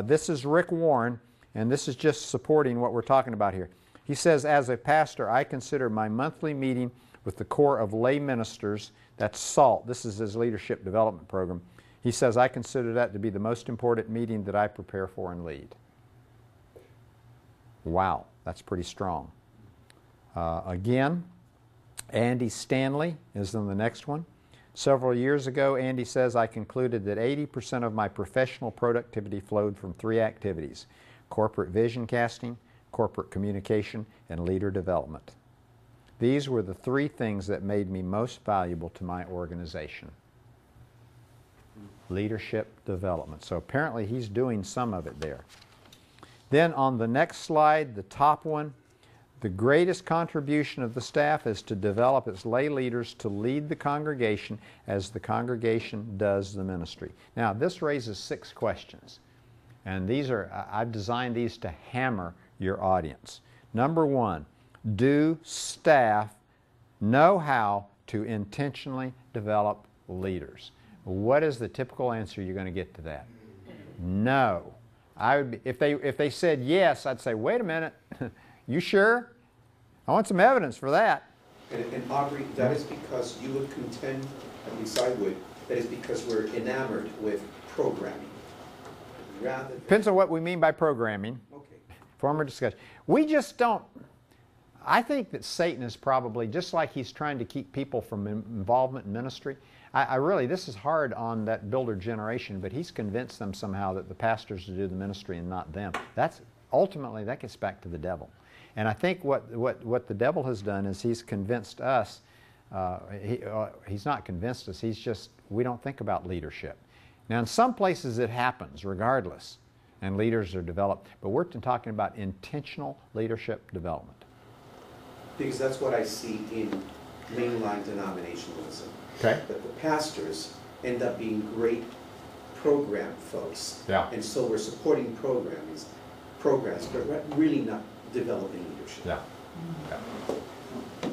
This is Rick Warren, and this is just supporting what we're talking about here. He says, as a pastor, I consider my monthly meeting with the core of lay ministers, that's SALT, this is his leadership development program. He says, I consider that to be the most important meeting that I prepare for and lead. Wow, that's pretty strong. Again, Andy Stanley is in the next one. Several years ago, Andy says, I concluded that 80% of my professional productivity flowed from 3 activities: corporate vision casting, corporate communication, and leader development. These were the 3 things that made me most valuable to my organization. Leadership development. So apparently he's doing some of it there. Then on the next slide, the top one, the greatest contribution of the staff is to develop its lay leaders to lead the congregation as the congregation does the ministry. Now this raises 6 questions, and these are, I've designed these to hammer your audience. Number 1, do staff know how to intentionally develop leaders? What is the typical answer you're going to get to that? No. I would be, if they said yes, I'd say, wait a minute, you sure? I want some evidence for that. And Aubrey, that is because you would contend, at least I would, that is because we're enamored with programming. Depends on what we mean by programming. Okay. Former discussion. We just don't. I think that Satan is probably, just like he's trying to keep people from involvement in ministry, I really, this is hard on that builder generation, but he's convinced them somehow that the pastors do the ministry and not them. That's, ultimately, that gets back to the devil. And I think what the devil has done is he's convinced us, he's not convinced us, he's just, we don't think about leadership. Now in some places it happens regardless, and leaders are developed, but we're talking about intentional leadership development. Because that's what I see in mainline denominationalism. Okay. That the pastors end up being great program folks. Yeah. And so we're supporting programs, but we're really not developing leadership. Yeah. Yeah.